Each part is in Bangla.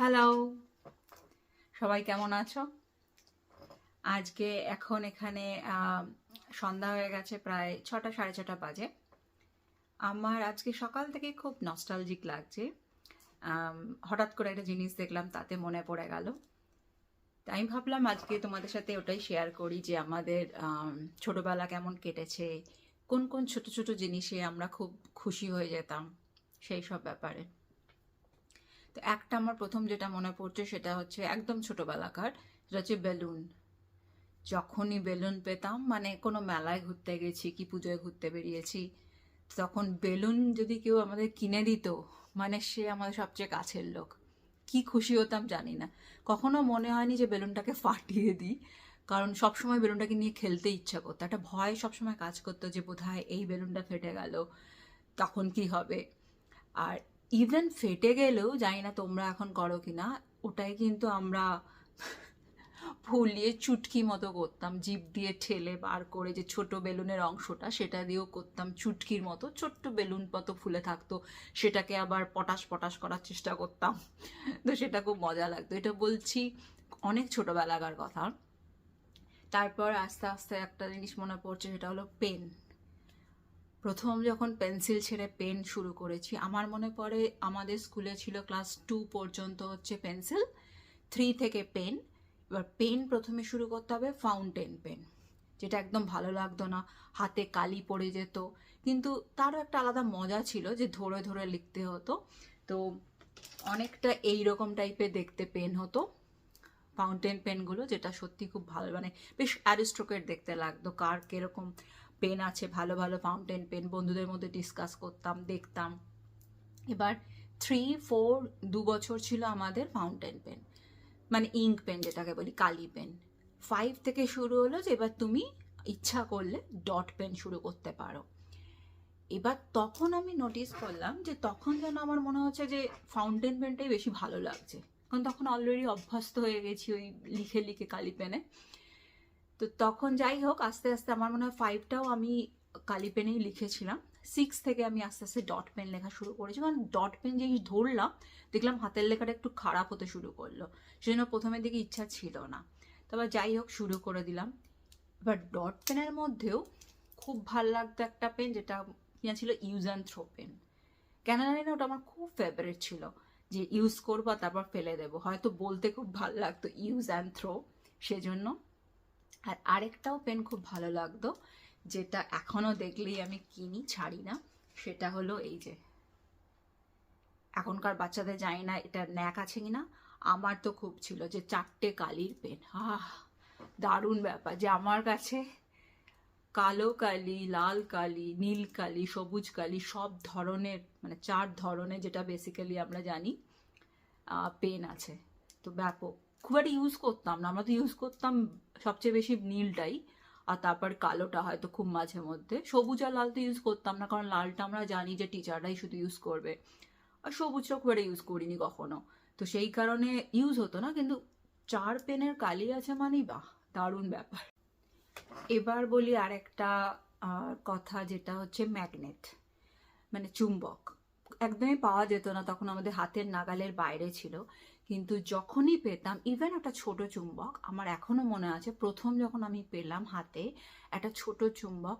হ্যালো, সবাই কেমন আছো? আজকে এখন এখানে সন্ধ্যা হয়ে গেছে, প্রায় 6টা সাড়ে 6টা বাজে। আমার আজকে সকাল থেকে খুব নস্টালজিক লাগছে। আম, হঠাৎ করে একটা জিনিস দেখলাম, তাতে মনে পড়ে গেল। তাই আমি ভাবলাম আজকে তোমাদের সাথে ওটাই শেয়ার করি যে আমাদের ছোটবেলা কেমন কেটেছে, কোন কোন ছোট ছোট জিনিসে আমরা খুব খুশি হয়ে যেতাম, সেই সব ব্যাপারে। তো একটা আমার প্রথম যেটা মনে পড়ছে সেটা হচ্ছে একদম ছোটবেলাকার, সেটা হচ্ছে বেলুন। যখনই বেলুন পেতাম, মানে কোনো মেলায় ঘুরতে গেছি কি পুজোয় ঘুরতে বেরিয়েছি, তখন বেলুন যদি কেউ আমাদের কিনে দিত, মানে সে আমাদের সবচেয়ে কাছের লোক। কি খুশি হতাম জানি না। কখনো মনে হয়নি যে বেলুনটাকে ফাটিয়ে দিই, কারণ সবসময় বেলুনটাকে নিয়ে খেলতে ইচ্ছা করতো। একটা ভয় সবসময় কাজ করতো যে বোধহয় এই বেলুনটা ফেটে গেল, তখন কি হবে। আর ইভেন ফেটে গেলেও, জানি না তোমরা এখন করো কিনা, ওটাই কিন্তু আমরা ফুলিয়ে চুটকি মতো করতাম, জিভ দিয়ে ঠেলে বার করে যে ছোট বেলুনের অংশটা, সেটা দিয়েও করতাম চুটকির মতো, ছোট্ট বেলুন মতো ফুলে থাকতো। সেটাকে আবার পটাশ পটাশ করার চেষ্টা করতাম। তো সেটা খুব মজা লাগতো। এটা বলছি অনেক ছোটবেলাকার কথা। তারপর আস্তে আস্তে একটা জিনিস মনে পড়ছে, সেটা হলো পেন। প্রথম যখন পেন্সিল ছেড়ে পেন শুরু করেছি, আমার মনে পড়ে আমাদের স্কুলে ছিল ক্লাস 2 পর্যন্ত হচ্ছে পেন্সিল, 3 থেকে পেন। এবার পেন প্রথমে শুরু করতে হবে ফাউন্টেন পেন, যেটা একদম ভালো লাগতো না, হাতে কালি পড়ে যেত। কিন্তু তারও একটা আলাদা মজা ছিল যে ধরে ধরে লিখতে হতো। তো অনেকটা এইরকম টাইপের দেখতে পেন হতো ফাউন্টেন পেনগুলো, যেটা সত্যি খুব ভালো, মানে বেশ অ্যারিস্টোক্রেট দেখতে লাগতো। কার কিরকম পেন আছে, ভালো ভালো ফাউন্টেন পেন, বন্ধুদের মধ্যে ডিসকাস করতাম, দেখতাম। এবার 3, 4, 2 বছর ছিল আমাদের ফাউন্টেন পেন, মানে ইঙ্ক পেন যেটাকে বলি, কালি পেন। 5 থেকে শুরু হলো যে এবার তুমি ইচ্ছা করলে ডট পেন শুরু করতে পারো। এবার তখন আমি নোটিস করলাম যে তখন যেন আমার মনে হচ্ছে যে ফাউন্টেন পেনটাই বেশি ভালো লাগছে, কারণ তখন অলরেডি অভ্যস্ত হয়ে গেছি ওই লিখে লিখে কালি পেনে। তো তখন যাই হোক, আস্তে আস্তে আমার মনে হয় 5টাও আমি কালি পেনেই লিখেছিলাম। 6 থেকে আমি আস্তে আস্তে ডট পেন লেখা শুরু করেছি, কারণ ডট পেন যেই ধরলাম, দেখলাম হাতের লেখাটা একটু খারাপ হতে শুরু করলো। সেজন্য প্রথমের দিকে ইচ্ছা ছিল না। তারপর যাই হোক শুরু করে দিলাম। এবার ডট পেনের মধ্যেও খুব ভাল লাগতো একটা পেন, যেটা কিনা ছিল ইউজ অ্যান্ড থ্রো পেন। কেন জানি না, ওটা আমার খুব ফেভারিট ছিল, যে ইউজ করবো তারপর ফেলে দেবো, হয়তো বলতে খুব ভালো লাগতো ইউজ অ্যান্ড থ্রো, সেজন্য। আর আরেকটাও পেন খুব ভালো লাগতো, যেটা এখনো দেখলেই আমি কিনি, ছাড়ি না। সেটা হলো এই যে, এখনকার বাচ্চাদের জানি না এটা ন্যাক আছে কিনা, আমার তো খুব ছিল যে 4টে কালির পেন। দারুণ ব্যাপার যে আমার কাছে কালো কালি, লাল কালি, নীল কালি, সবুজ কালি, সব ধরনের, মানে 4 ধরনের, যেটা বেসিক্যালি আমরা জানি, পেন আছে। তো ব্যাপক, খুব একটা ইউজ করতাম না, আমরা তো ইউজ করতাম সবচেয়ে বেশি নীলটাই, আর তারপর কালোটা হয়তো খুব মাঝে মধ্যে। সবুজ আর লাল তো ইউজ করতাম না, কারণ লালটা আমরা জানি যে টিচাররাই শুধু ইউজ করবে, আর সবুজটা খুব একটা ইউজ করিনি কখনো। তো সেই কারণে ইউজ হতো না। কিন্তু 4 পেনের কালি আছে মানেই বাহ, দারুণ ব্যাপার। এবার বলি আরেকটা কথা, যেটা হচ্ছে ম্যাগনেট, মানে চুম্বক। একদমই পাওয়া যেত না তখন, আমাদের হাতের নাগালের বাইরে ছিল। কিন্তু যখনই পেতাম, ইভেন একটা ছোট চুম্বক, আমার এখনো মনে আছে প্রথম যখন আমি পেলাম হাতে একটা ছোট চুম্বক,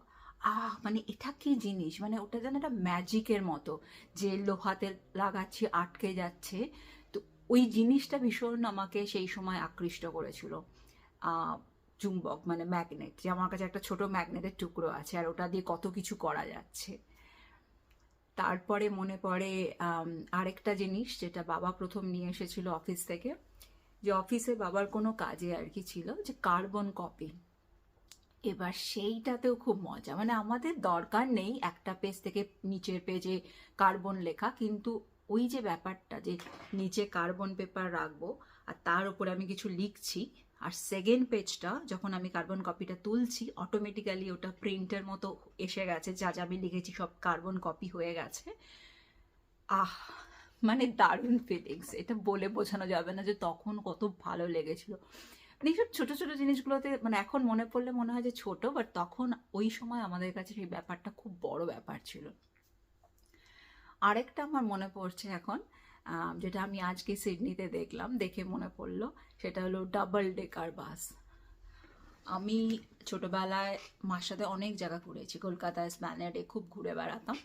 মানে এটা কি জিনিস, মানে ওটা যেন একটা ম্যাজিকের মতো, যে লোহাতে লাগাচ্ছি আটকে যাচ্ছে। তো ওই জিনিসটা ভীষণ আমাকে সেই সময় আকৃষ্ট করেছিল। চুম্বক মানে ম্যাগনেট, যে আমার কাছে একটা ছোট ম্যাগনেটের টুকরো আছে, আর ওটা দিয়ে কত কিছু করা যাচ্ছে। তারপরে মনে পড়ে আরেকটা জিনিস, যেটা বাবা প্রথম নিয়ে এসেছিল অফিস থেকে, যে অফিসে বাবার কোনো কাজে আর কি ছিল, যে কার্বন কপি। এবার সেইটাতেও খুব মজা, মানে আমাদের দরকার নেই একটা পেজ থেকে নিচের পেজে কার্বন লেখা, কিন্তু ওই যে ব্যাপারটা যে নিচে কার্বন পেপার রাখবো আর তার উপরে আমি কিছু লিখছি, আর সেকেন্ড পেজটা যখন আমি কার্বন কপিটা তুলছি, অটোমেটিক্যালি ওটা প্রিন্টের মতো এসে গেছে, যা যা আমি লিখেছি সব কার্বন কপি হয়ে গেছে। আহ, মানে দারুণ ফিলিংস, এটা বলে বোঝানো যাবে না যে তখন কত ভালো লেগেছিল। মানে এইসব ছোট ছোট জিনিসগুলোতে, মানে এখন মনে পড়লে মনে হয় যে ছোট, বাট তখন ওই সময় আমাদের কাছে সেই ব্যাপারটা খুব বড় ব্যাপার ছিল। আরেকটা আমার মনে পড়ছে এখন, যেটা আমি আজকে সিডনিতে দেখলাম, দেখে মনে পড়লো, সেটা হলো ডাবল ডেকার বাস। আমি ছোটবেলায় মার সাথে অনেক জায়গা ঘুরেছি, কলকাতায় স্প্ল্যানেডে খুব ঘুরে বেড়াতাম,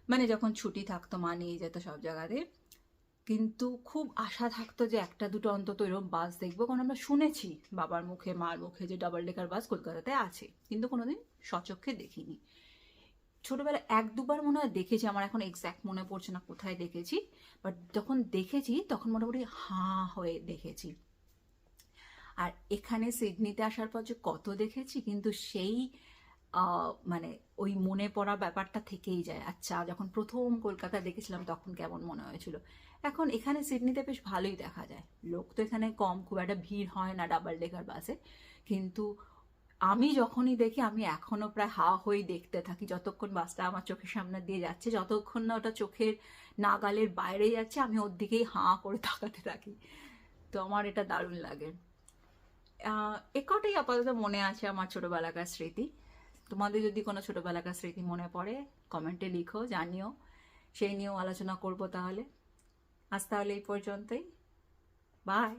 মানে যখন ছুটি থাকতো মা নিয়ে যেত সব জায়গাতে। কিন্তু খুব আশা থাকতো যে একটা দুটো অন্তত এরকম বাস দেখবো, কারণ আমরা শুনেছি বাবার মুখে মার মুখে যে ডাবল ডেকার বাস কলকাতাতে আছে, কিন্তু কোনোদিন সচক্ষে দেখিনি। ছোটবেলায় এক দুবার মনে হয় দেখেছি, আমার এখন এক্স্যাক্ট মনে পড়ছে না কোথায় দেখেছি, বাট যখন দেখেছি তখন মোটামুটি হাঁ হয়ে দেখেছি। আর এখানে সিডনিতে আসার পর যে কত দেখেছি, কিন্তু সেই মানে ওই মনে পড়া ব্যাপারটা থেকেই যায়। আচ্ছা, যখন প্রথম কলকাতা দেখেছিলাম তখন কেমন মনে হয়েছিল। এখন এখানে সিডনিতে বেশ ভালোই দেখা যায়, লোক তো এখানে কম, খুব একটা ভিড় হয় না ডাবল ডেকার বাসে, কিন্তু আমি যখনই দেখি আমি এখনো প্রায় হা হয়ে দেখতে থাকি, যতক্ষণ বাসটা আমার চোখের সামনে দিয়ে যাচ্ছে, যতক্ষণ না ওটা চোখের নাগালের বাইরে যাচ্ছে আমি ওর দিকেই হাঁ করে তাকাতে থাকি। তো আমার এটা দারুণ লাগে। এ কটাই আপাতত মনে আছে আমার ছোটবেলাকার স্মৃতি। তোমাদের যদি কোনো ছোটবেলাকার স্মৃতি মনে পড়ে কমেন্টে লিখো, জানিও, সেই নিয়েও আলোচনা করবো তাহলে। আজ তাহলে এই পর্যন্তই, বাই।